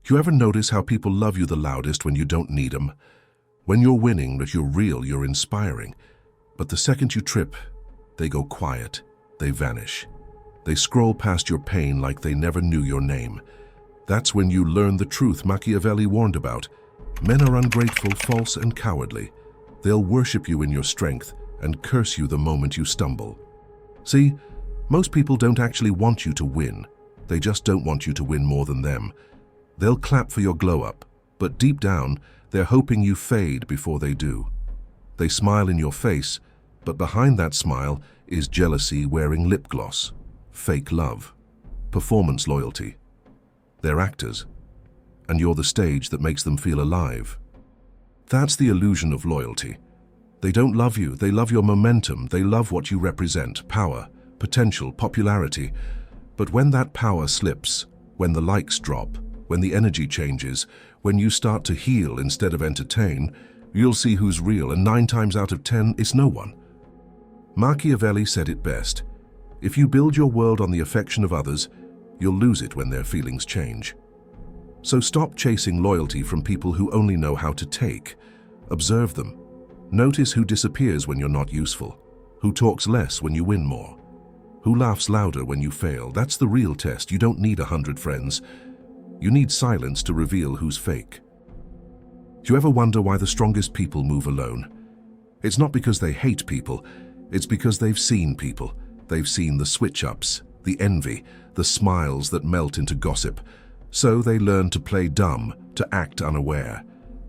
You ever notice how people love you the loudest when you don't need them? When you're winning, that you're real, you're inspiring. But the second you trip, they go quiet, they vanish. They scroll past your pain like they never knew your name. That's when you learn the truth Machiavelli warned about. Men are ungrateful, false, and cowardly. They'll worship you in your strength and curse you the moment you stumble. See, most people don't actually want you to win. They just don't want you to win more than them. They'll clap for your glow-up, but deep down, they're hoping you fade before they do. They smile in your face, but behind that smile is jealousy wearing lip gloss, fake love, performance loyalty. They're actors, and you're the stage that makes them feel alive. That's the illusion of loyalty. They don't love you, they love your momentum, they love what you represent, power, potential, popularity. But when that power slips, when the likes drop, when the energy changes, when you start to heal instead of entertain, you'll see who's real, and 9 times out of 10, it's no one. Machiavelli said it best: if you build your world on the affection of others, you'll lose it when their feelings change. So stop chasing loyalty from people who only know how to take. Observe them. Notice who disappears when you're not useful, who talks less when you win more, who laughs louder when you fail. That's the real test. You don't need 100 friends. You need silence to reveal who's fake. Do you ever wonder why the strongest people move alone? It's not because they hate people. It's because they've seen people. They've seen the switch-ups, the envy, the smiles that melt into gossip. So they learn to play dumb, to act unaware,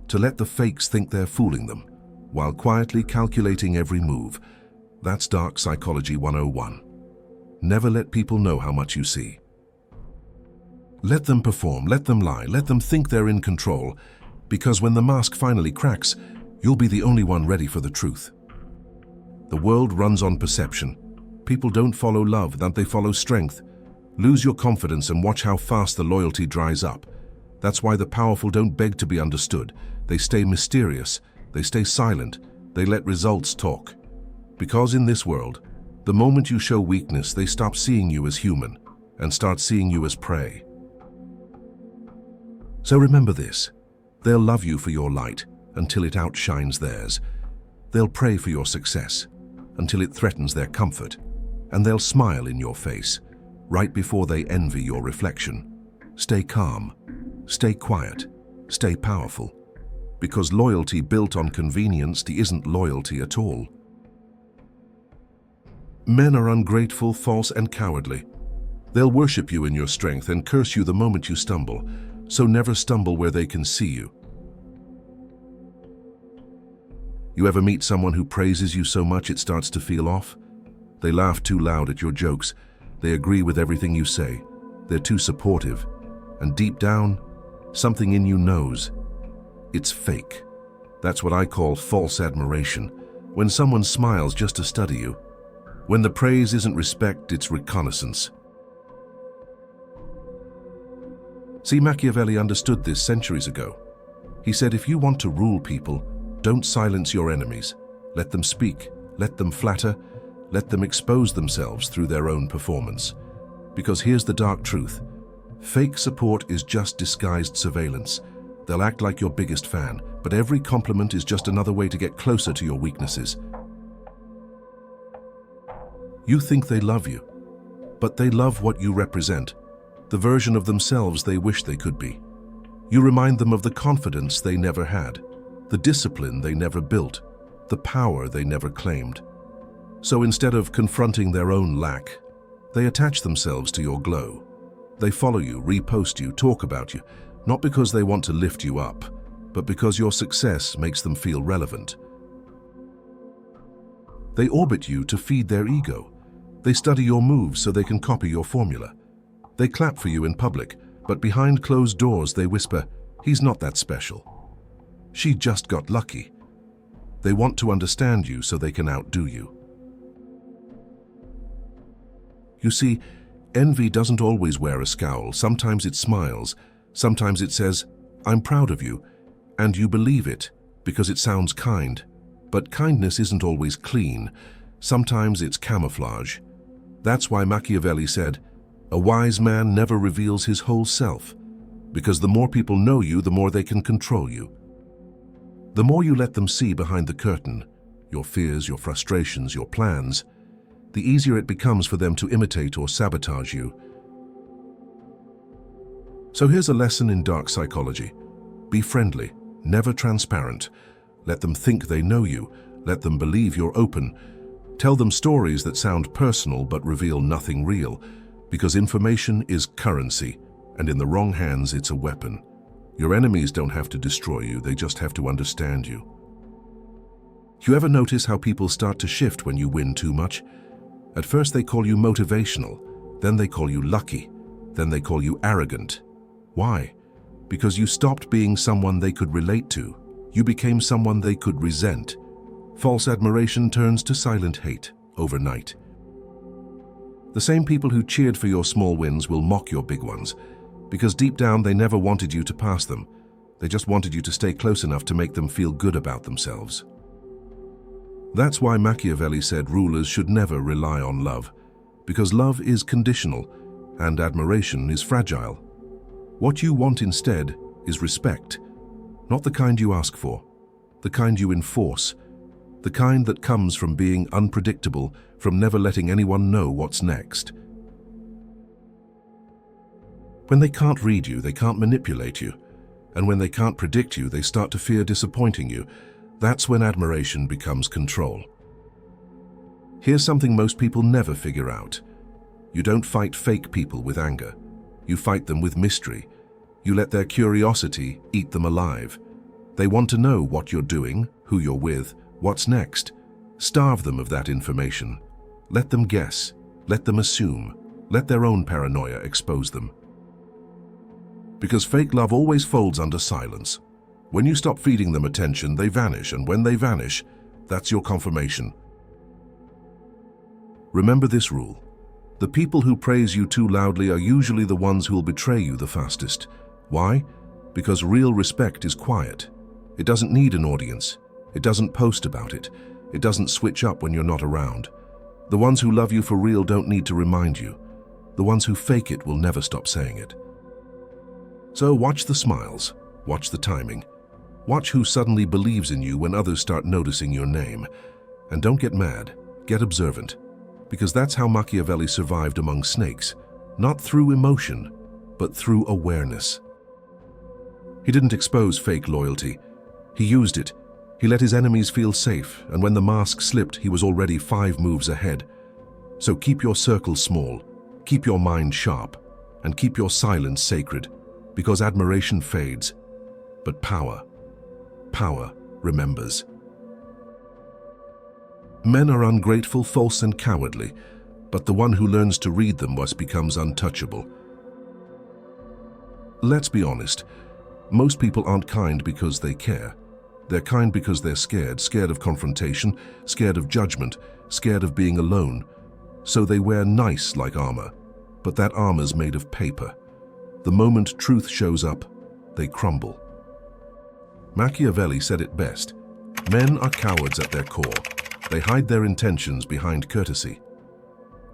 to let the fakes think they're fooling them, while quietly calculating every move. That's dark psychology 101. Never let people know how much you see. Let them perform, let them lie, let them think they're in control, because when the mask finally cracks, you'll be the only one ready for the truth. The world runs on perception. People don't follow love, they follow strength. Lose your confidence and watch how fast the loyalty dries up. That's why the powerful don't beg to be understood. They stay mysterious, they stay silent, they let results talk. Because in this world, the moment you show weakness, they stop seeing you as human and start seeing you as prey. So remember this: they'll love you for your light until it outshines theirs. They'll pray for your success until it threatens their comfort. And they'll smile in your face right before they envy your reflection. Stay calm, stay quiet, stay powerful. Because loyalty built on convenience isn't loyalty at all. Men are ungrateful, false, and cowardly. They'll worship you in your strength and curse you the moment you stumble. So never stumble where they can see you. You ever meet someone who praises you so much it starts to feel off? They laugh too loud at your jokes. They agree with everything you say. They're too supportive. And deep down, something in you knows it's fake. That's what I call false admiration. When someone smiles just to study you. When the praise isn't respect, it's reconnaissance. See, Machiavelli understood this centuries ago. He said, if you want to rule people, don't silence your enemies. Let them speak, let them flatter, let them expose themselves through their own performance. Because here's the dark truth: fake support is just disguised surveillance. They'll act like your biggest fan, but every compliment is just another way to get closer to your weaknesses. You think they love you, but they love what you represent, the version of themselves they wish they could be. You remind them of the confidence they never had, the discipline they never built, the power they never claimed. So instead of confronting their own lack, they attach themselves to your glow. They follow you, repost you, talk about you, not because they want to lift you up, but because your success makes them feel relevant. They orbit you to feed their ego. They study your moves so they can copy your formula. They clap for you in public, but behind closed doors they whisper, "He's not that special. She just got lucky." They want to understand you so they can outdo you. You see, envy doesn't always wear a scowl. Sometimes it smiles. Sometimes it says, "I'm proud of you," and you believe it because it sounds kind. But kindness isn't always clean. Sometimes it's camouflage. That's why Machiavelli said, "A wise man never reveals his whole self." Because the more people know you, the more they can control you. The more you let them see behind the curtain, your fears, your frustrations, your plans, the easier it becomes for them to imitate or sabotage you. So here's a lesson in dark psychology. Be friendly, never transparent. Let them think they know you. Let them believe you're open. Tell them stories that sound personal but reveal nothing real, because information is currency, and in the wrong hands it's a weapon. Your enemies don't have to destroy you, they just have to understand you. You ever notice how people start to shift when you win too much? At first they call you motivational, then they call you lucky, then they call you arrogant. Why? Because you stopped being someone they could relate to. You became someone they could resent. False admiration turns to silent hate overnight. The same people who cheered for your small wins will mock your big ones, because deep down they never wanted you to pass them. They just wanted you to stay close enough to make them feel good about themselves. That's why Machiavelli said rulers should never rely on love, because love is conditional and admiration is fragile. What you want instead is respect, not the kind you ask for, the kind you enforce, the kind that comes from being unpredictable, from never letting anyone know what's next. When they can't read you, they can't manipulate you, and when they can't predict you, they start to fear disappointing you. That's when admiration becomes control. Here's something most people never figure out. You don't fight fake people with anger. You fight them with mystery. You let their curiosity eat them alive. They want to know what you're doing, who you're with, what's next. Starve them of that information. Let them guess. Let them assume. Let their own paranoia expose them. Because fake love always folds under silence. When you stop feeding them attention, they vanish, and when they vanish, that's your confirmation. Remember this rule. The people who praise you too loudly are usually the ones who will betray you the fastest. Why? Because real respect is quiet. It doesn't need an audience. It doesn't post about it. It doesn't switch up when you're not around. The ones who love you for real don't need to remind you. The ones who fake it will never stop saying it. So watch the smiles. Watch the timing. Watch who suddenly believes in you when others start noticing your name. And don't get mad, get observant. Because that's how Machiavelli survived among snakes. Not through emotion, but through awareness. He didn't expose fake loyalty. He used it. He let his enemies feel safe, and when the mask slipped, he was already 5 moves ahead. So keep your circle small, keep your mind sharp, and keep your silence sacred, because admiration fades, but power remembers. Men are ungrateful, false, and cowardly, but the one who learns to read them becomes untouchable. Let's be honest, most people aren't kind because they care. They're kind because they're scared of confrontation, scared of judgment, scared of being alone. So they wear nice like armor, but that armor's made of paper. The moment truth shows up, they crumble. Machiavelli said it best. Men are cowards at their core. They hide their intentions behind courtesy.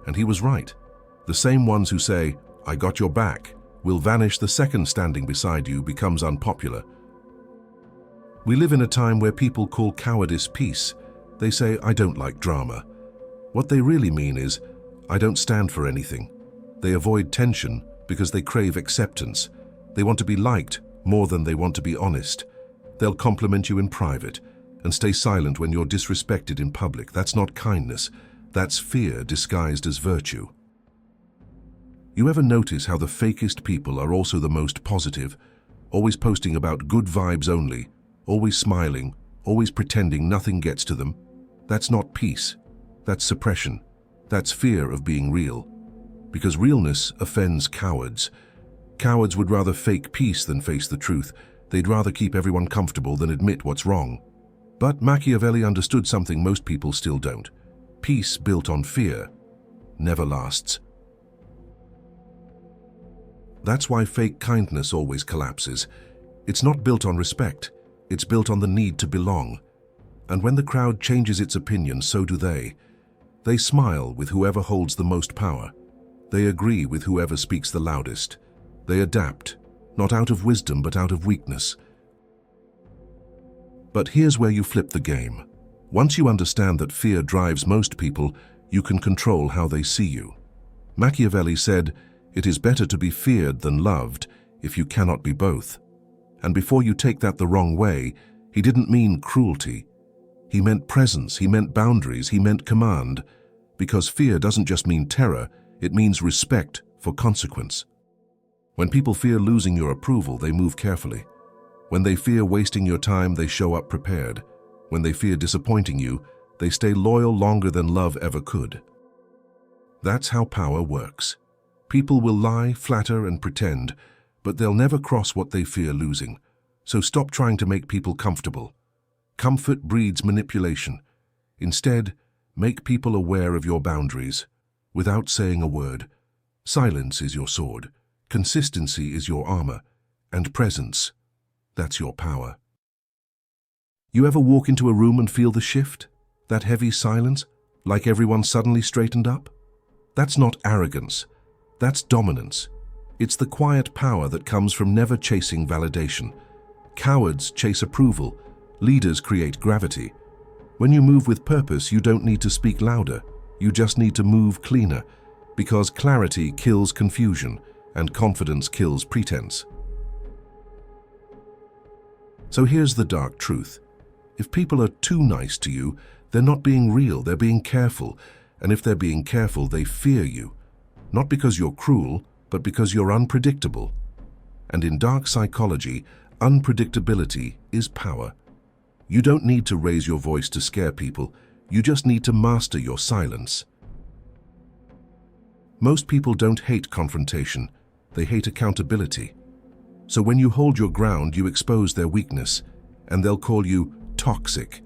And he was right. The same ones who say, "I got your back," will vanish the second standing beside you becomes unpopular. We live in a time where people call cowardice peace. They say, "I don't like drama." What they really mean is, "I don't stand for anything." They avoid tension because they crave acceptance. They want to be liked more than they want to be honest. They'll compliment you in private and stay silent when you're disrespected in public. That's not kindness. That's fear disguised as virtue. You ever notice how the fakest people are also the most positive, always posting about good vibes only, always smiling, always pretending nothing gets to them? That's not peace. That's suppression. That's fear of being real. Because realness offends cowards. Cowards would rather fake peace than face the truth. They'd rather keep everyone comfortable than admit what's wrong. But Machiavelli understood something most people still don't. Peace built on fear never lasts. That's why fake kindness always collapses. It's not built on respect. It's built on the need to belong. And when the crowd changes its opinion, so do they. They smile with whoever holds the most power. They agree with whoever speaks the loudest. They adapt not out of wisdom but out of weakness. But here's where you flip the game. Once you understand that fear drives most people, you can control how they see you. Machiavelli said, "It is better to be feared than loved if you cannot be both." And before you take that the wrong way, he didn't mean cruelty. He meant presence, he meant boundaries, he meant command. Because fear doesn't just mean terror, it means respect for consequence. When people fear losing your approval, they move carefully. When they fear wasting your time, they show up prepared. When they fear disappointing you, they stay loyal longer than love ever could. That's how power works. People will lie, flatter, and pretend, but they'll never cross what they fear losing. So stop trying to make people comfortable. Comfort breeds manipulation. Instead, make people aware of your boundaries, without saying a word. Silence is your sword, consistency is your armor, and presence, that's your power. You ever walk into a room and feel the shift? That heavy silence, like everyone suddenly straightened up? That's not arrogance, that's dominance. It's the quiet power that comes from never chasing validation. Cowards chase approval, leaders create gravity. When you move with purpose, you don't need to speak louder, you just need to move cleaner, because clarity kills confusion and confidence kills pretense. So here's the dark truth. If people are too nice to you, they're not being real, they're being careful. And if they're being careful, they fear you. Not because you're cruel, but because you're unpredictable. And in dark psychology, unpredictability is power. You don't need to raise your voice to scare people, you just need to master your silence. Most people don't hate confrontation, they hate accountability. So when you hold your ground, you expose their weakness, and they'll call you toxic.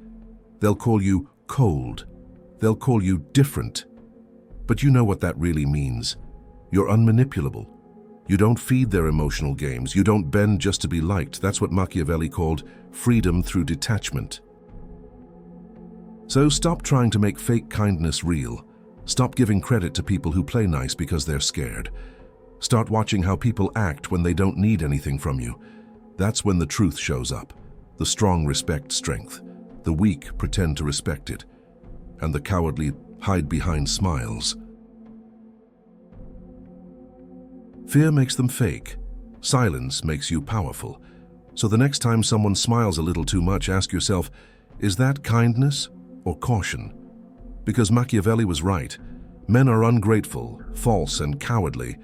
They'll call you cold. They'll call you different. But you know what that really means. You're unmanipulable. You don't feed their emotional games. You don't bend just to be liked. That's what Machiavelli called freedom through detachment. So stop trying to make fake kindness real. Stop giving credit to people who play nice because they're scared. Start watching how people act when they don't need anything from you. That's when the truth shows up. The strong respect strength. The weak pretend to respect it. And the cowardly hide behind smiles. Fear makes them fake. Silence makes you powerful. So the next time someone smiles a little too much, ask yourself, is that kindness or caution? Because Machiavelli was right. Men are ungrateful, false, and cowardly.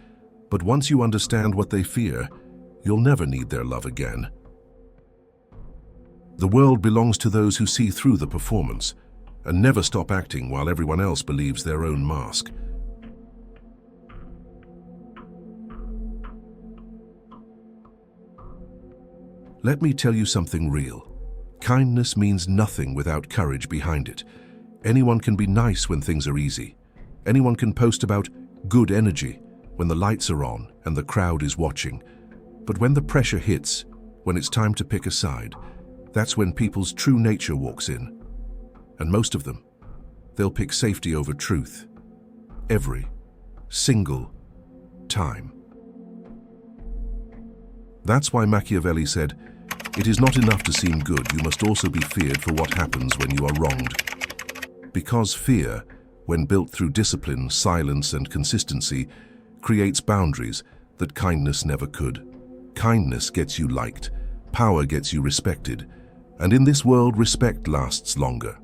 But once you understand what they fear, you'll never need their love again. The world belongs to those who see through the performance and never stop acting while everyone else believes their own mask. Let me tell you something real. Kindness means nothing without courage behind it. Anyone can be nice when things are easy. Anyone can post about good energy when the lights are on and the crowd is watching. But when the pressure hits, when it's time to pick a side, that's when people's true nature walks in. And most of them, they'll pick safety over truth. Every single time. That's why Machiavelli said, "It is not enough to seem good, you must also be feared for what happens when you are wronged." Because fear, when built through discipline, silence, and consistency, creates boundaries that kindness never could. Kindness gets you liked, power gets you respected, and in this world, respect lasts longer.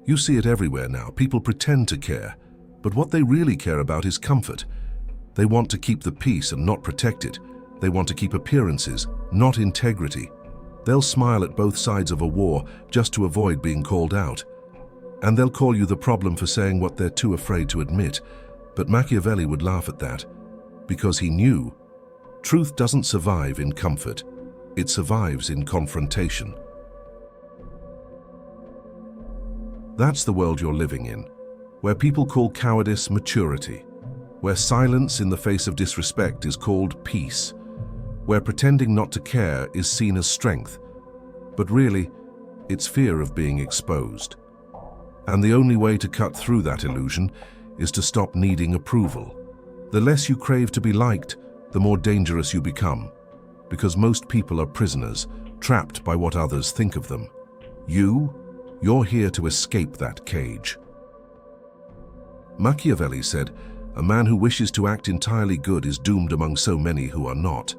You see it everywhere now. People pretend to care, but what they really care about is comfort. They want to keep the peace and not protect it. They want to keep appearances, not integrity. They'll smile at both sides of a war just to avoid being called out. And they'll call you the problem for saying what they're too afraid to admit. But Machiavelli would laugh at that, because he knew truth doesn't survive in comfort. It survives in confrontation. That's the world you're living in, where people call cowardice maturity, where silence in the face of disrespect is called peace, where pretending not to care is seen as strength, but really, it's fear of being exposed. And the only way to cut through that illusion is to stop needing approval. The less you crave to be liked, the more dangerous you become, because most people are prisoners, trapped by what others think of them. You're here to escape that cage. Machiavelli said, "A man who wishes to act entirely good is doomed among so many who are not."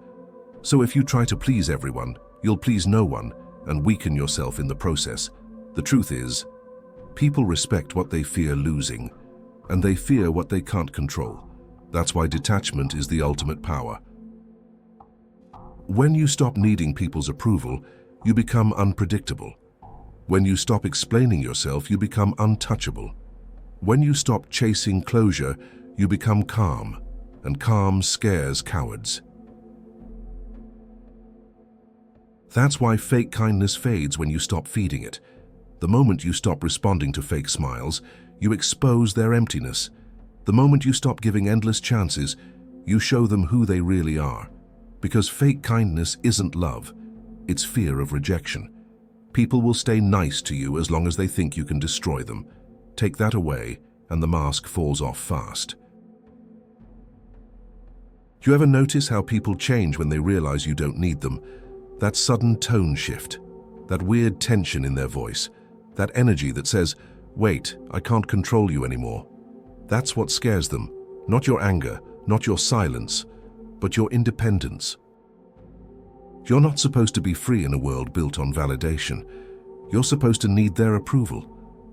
So if you try to please everyone, you'll please no one and weaken yourself in the process. The truth is, people respect what they fear losing, and they fear what they can't control. That's why detachment is the ultimate power. When you stop needing people's approval, you become unpredictable. When you stop explaining yourself, you become untouchable. When you stop chasing closure, you become calm, and calm scares cowards. That's why fake kindness fades when you stop feeding it. The moment you stop responding to fake smiles, you expose their emptiness. The moment you stop giving endless chances, you show them who they really are. Because fake kindness isn't love, it's fear of rejection. People will stay nice to you as long as they think you can destroy them. Take that away, and the mask falls off fast. Do you ever notice how people change when they realize you don't need them? That sudden tone shift, that weird tension in their voice, that energy that says, "Wait, I can't control you anymore." That's what scares them, not your anger, not your silence, but your independence. You're not supposed to be free in a world built on validation. You're supposed to need their approval.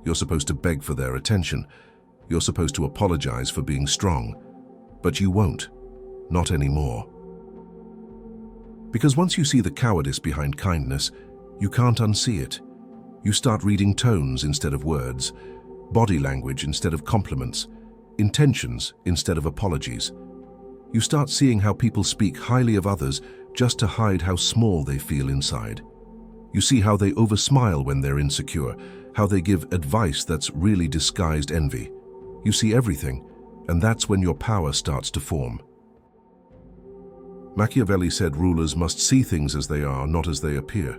You're supposed to beg for their attention. You're supposed to apologize for being strong. But you won't. Not anymore. Because once you see the cowardice behind kindness, you can't unsee it. You start reading tones instead of words, body language instead of compliments, intentions instead of apologies. You start seeing how people speak highly of others just to hide how small they feel inside. You see how they oversmile when they're insecure, how they give advice that's really disguised envy. You see everything, and that's when your power starts to form. Machiavelli said rulers must see things as they are, not as they appear.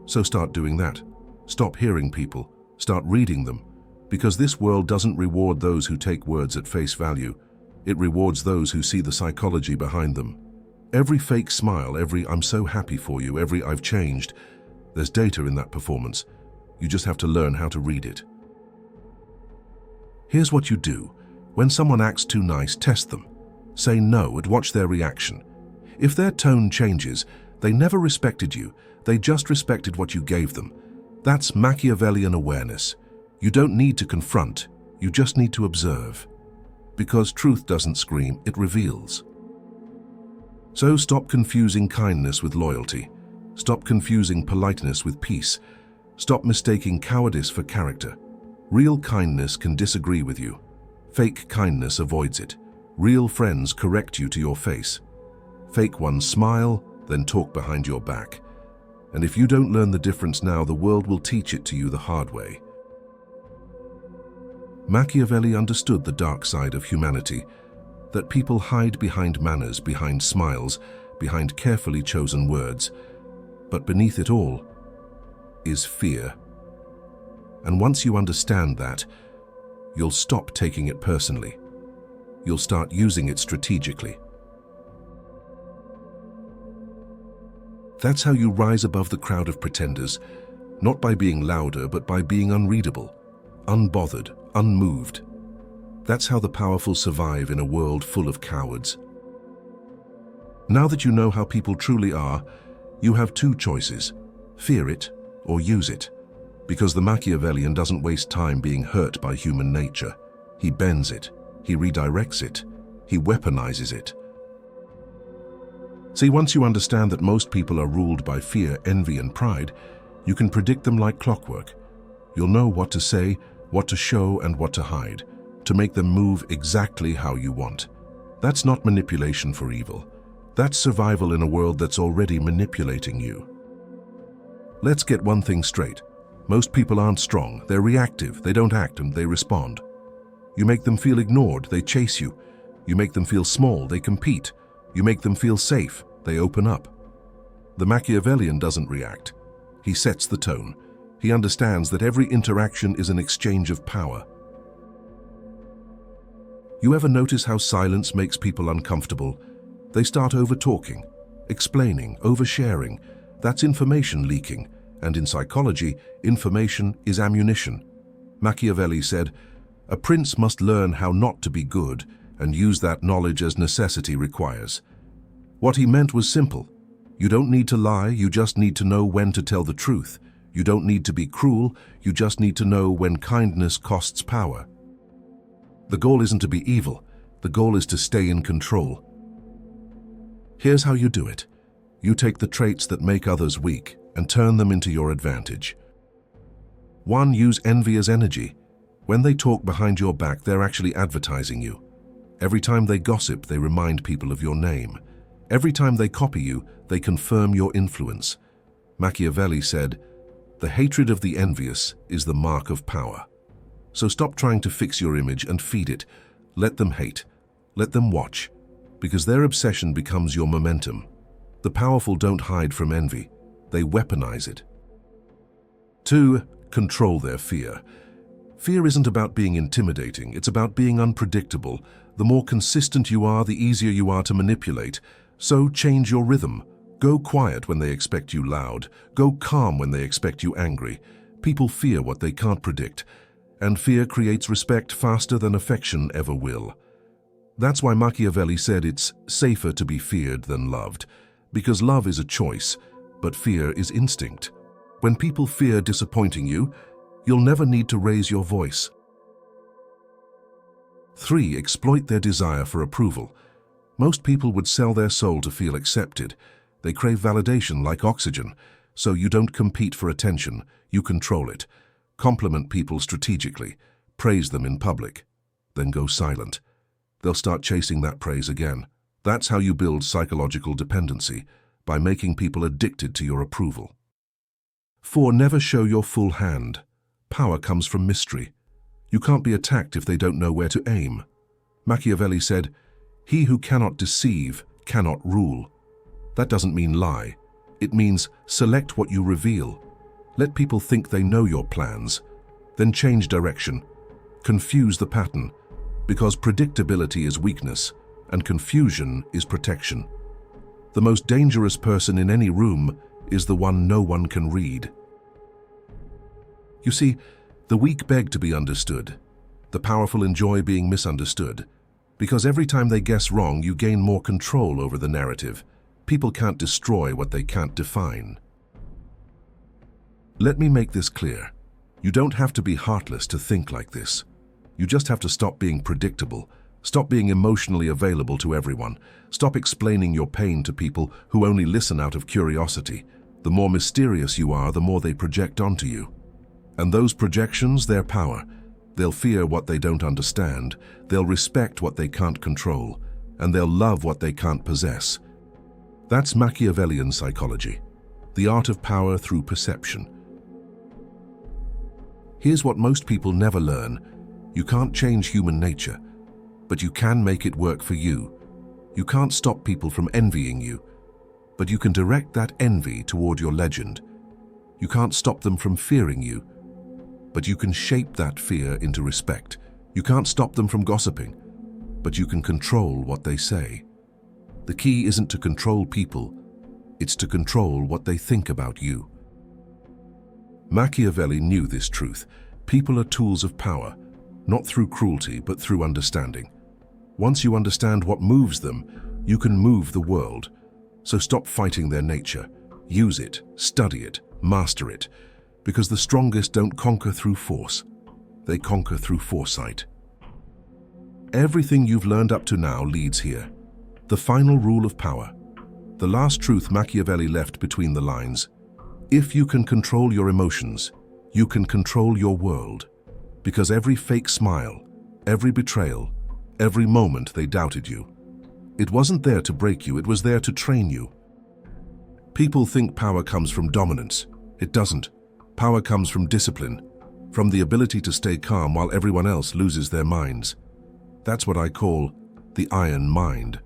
So start doing that. Stop hearing people. Start reading them. Because this world doesn't reward those who take words at face value. It rewards those who see the psychology behind them. Every fake smile, every "I'm so happy for you," every "I've changed," there's data in that performance. You just have to learn how to read it. Here's what you do. When someone acts too nice, test them. Say no and watch their reaction. If their tone changes, they never respected you, they just respected what you gave them. That's Machiavellian awareness. You don't need to confront, you just need to observe. Because truth doesn't scream, it reveals. So stop confusing kindness with loyalty. Stop confusing politeness with peace. Stop mistaking cowardice for character. Real kindness can disagree with you. Fake kindness avoids it. Real friends correct you to your face. Fake ones smile, then talk behind your back. And if you don't learn the difference now, the world will teach it to you the hard way. Machiavelli understood the dark side of humanity, that people hide behind manners, behind smiles, behind carefully chosen words. But beneath it all is fear. And once you understand that, you'll stop taking it personally. You'll start using it strategically. That's how you rise above the crowd of pretenders, not by being louder, but by being unreadable, unbothered, unmoved. That's how the powerful survive in a world full of cowards. Now that you know how people truly are, you have two choices: fear it or use it. Because the Machiavellian doesn't waste time being hurt by human nature. He bends it, he redirects it, he weaponizes it. See, once you understand that most people are ruled by fear, envy, and pride, you can predict them like clockwork. You'll know what to say, what to show, and what to hide, to make them move exactly how you want. That's not manipulation for evil. That's survival in a world that's already manipulating you. Let's get one thing straight. Most people aren't strong, they're reactive, they don't act and they respond. You make them feel ignored, they chase you. You make them feel small, they compete. You make them feel safe, they open up. The Machiavellian doesn't react. He sets the tone. He understands that every interaction is an exchange of power. You ever notice how silence makes people uncomfortable? They start over-talking, explaining, oversharing. That's information leaking, and in psychology, information is ammunition. Machiavelli said, "A prince must learn how not to be good and use that knowledge as necessity requires." What he meant was simple. You don't need to lie, you just need to know when to tell the truth. You don't need to be cruel, you just need to know when kindness costs power. The goal isn't to be evil, the goal is to stay in control. Here's how you do it. You take the traits that make others weak and turn them into your advantage. 1. Use envy as energy. When they talk behind your back, they're actually advertising you. Every time they gossip, they remind people of your name. Every time they copy you, they confirm your influence. Machiavelli said, "The hatred of the envious is the mark of power." So stop trying to fix your image and feed it. Let them hate. Let them watch, because their obsession becomes your momentum. The powerful don't hide from envy. They weaponize it. 2. Control their fear. Fear isn't about being intimidating, it's about being unpredictable. The more consistent you are, the easier you are to manipulate. So change your rhythm. Go quiet when they expect you loud. Go calm when they expect you angry. People fear what they can't predict, and fear creates respect faster than affection ever will. That's why Machiavelli said it's safer to be feared than loved, because love is a choice, but fear is instinct. When people fear disappointing you, you'll never need to raise your voice. 3. Exploit their desire for approval. Most people would sell their soul to feel accepted. They crave validation like oxygen, so you don't compete for attention, you control it. Compliment people strategically, praise them in public, then go silent. They'll start chasing that praise again. That's how you build psychological dependency, by making people addicted to your approval. 4. Never show your full hand. Power comes from mystery. You can't be attacked if they don't know where to aim. Machiavelli said, "He who cannot deceive cannot rule." That doesn't mean lie. It means select what you reveal. Let people think they know your plans. Then change direction. Confuse the pattern, because predictability is weakness and confusion is protection. The most dangerous person in any room is the one no one can read. You see, the weak beg to be understood. The powerful enjoy being misunderstood. Because every time they guess wrong, you gain more control over the narrative. People can't destroy what they can't define. Let me make this clear. You don't have to be heartless to think like this. You just have to stop being predictable. Stop being emotionally available to everyone. Stop explaining your pain to people who only listen out of curiosity. The more mysterious you are, the more they project onto you. And those projections, they're power. They'll fear what they don't understand. They'll respect what they can't control. And they'll love what they can't possess. That's Machiavellian psychology. The art of power through perception. Here's what most people never learn. You can't change human nature, but you can make it work for you. You can't stop people from envying you, but you can direct that envy toward your legend. You can't stop them from fearing you, but you can shape that fear into respect. You can't stop them from gossiping, but you can control what they say. The key isn't to control people, it's to control what they think about you. Machiavelli knew this truth. People are tools of power, not through cruelty, but through understanding. Once you understand what moves them, you can move the world. So stop fighting their nature. Use it, study it, master it, because the strongest don't conquer through force. They conquer through foresight. Everything you've learned up to now leads here. The final rule of power. The last truth Machiavelli left between the lines. If you can control your emotions, you can control your world. Because every fake smile, every betrayal, every moment they doubted you. It wasn't there to break you, it was there to train you. People think power comes from dominance. It doesn't. Power comes from discipline, from the ability to stay calm while everyone else loses their minds. That's what I call the iron mind.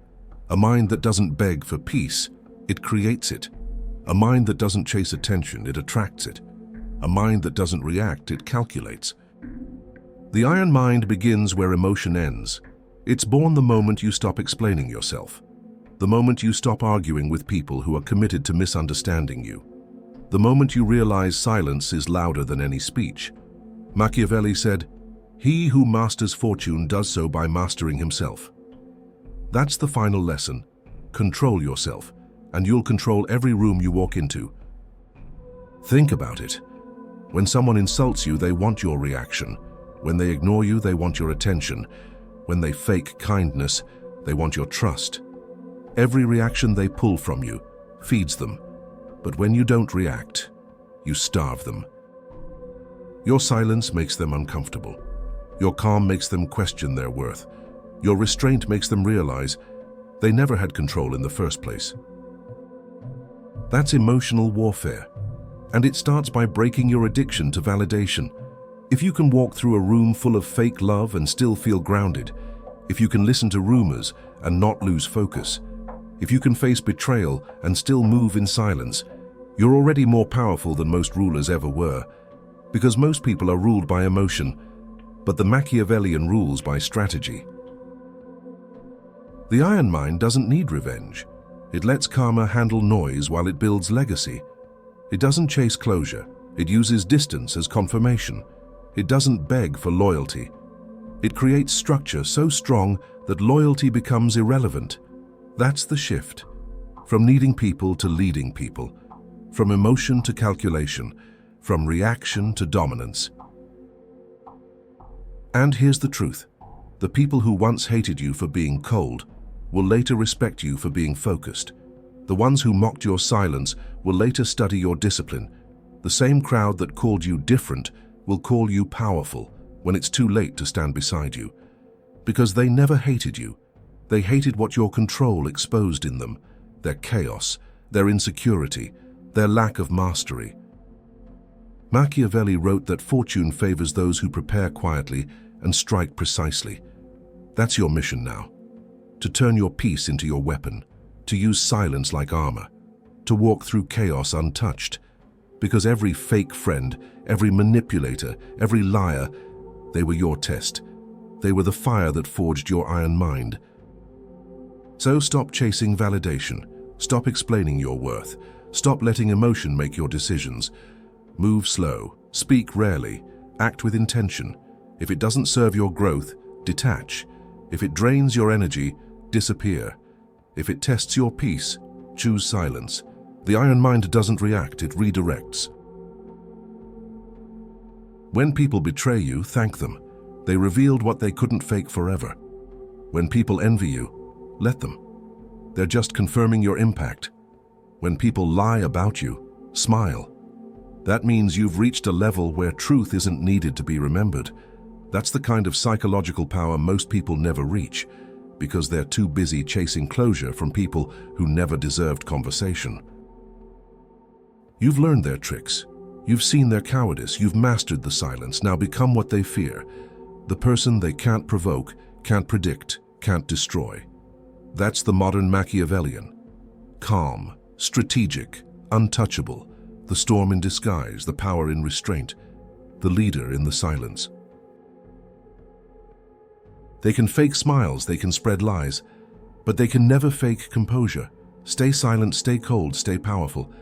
A mind that doesn't beg for peace, it creates it. A mind that doesn't chase attention, it attracts it. A mind that doesn't react, it calculates. The iron mind begins where emotion ends. It's born the moment you stop explaining yourself, the moment you stop arguing with people who are committed to misunderstanding you, the moment you realize silence is louder than any speech. Machiavelli said, "He who masters fortune does so by mastering himself." That's the final lesson. Control yourself, and you'll control every room you walk into. Think about it. When someone insults you, they want your reaction. When they ignore you, they want your attention. When they fake kindness, they want your trust. Every reaction they pull from you feeds them. But when you don't react, you starve them. Your silence makes them uncomfortable. Your calm makes them question their worth. Your restraint makes them realize they never had control in the first place. That's emotional warfare. And it starts by breaking your addiction to validation. If you can walk through a room full of fake love and still feel grounded, if you can listen to rumors and not lose focus, if you can face betrayal and still move in silence, you're already more powerful than most rulers ever were. Because most people are ruled by emotion, but the Machiavellian rules by strategy. The iron mind doesn't need revenge. It lets karma handle noise while it builds legacy. It doesn't chase closure. It uses distance as confirmation. It doesn't beg for loyalty. It creates structure so strong that loyalty becomes irrelevant. That's the shift. From needing people to leading people. From emotion to calculation. From reaction to dominance. And here's the truth. The people who once hated you for being cold will later respect you for being focused. The ones who mocked your silence will later study your discipline. The same crowd that called you different will call you powerful when it's too late to stand beside you. Because they never hated you. They hated what your control exposed in them, their chaos, their insecurity, their lack of mastery. Machiavelli wrote that fortune favors those who prepare quietly and strike precisely. That's your mission now. To turn your peace into your weapon, to use silence like armor, to walk through chaos untouched. Because every fake friend, every manipulator, every liar, they were your test. They were the fire that forged your iron mind. So stop chasing validation. Stop explaining your worth. Stop letting emotion make your decisions. Move slow, speak rarely, act with intention. If it doesn't serve your growth, detach. If it drains your energy, disappear. If it tests your peace, choose silence. The iron mind doesn't react, it redirects. When people betray you, thank them. They revealed what they couldn't fake forever. When people envy you, let them. They're just confirming your impact. When people lie about you, smile. That means you've reached a level where truth isn't needed to be remembered. That's the kind of psychological power most people never reach, because they're too busy chasing closure from people who never deserved conversation. You've learned their tricks. You've seen their cowardice. You've mastered the silence. Now become what they fear. The person they can't provoke, can't predict, can't destroy. That's the modern Machiavellian. Calm, strategic, untouchable. The storm in disguise, the power in restraint, the leader in the silence. They can fake smiles, they can spread lies, but they can never fake composure. Stay silent, stay cold, stay powerful.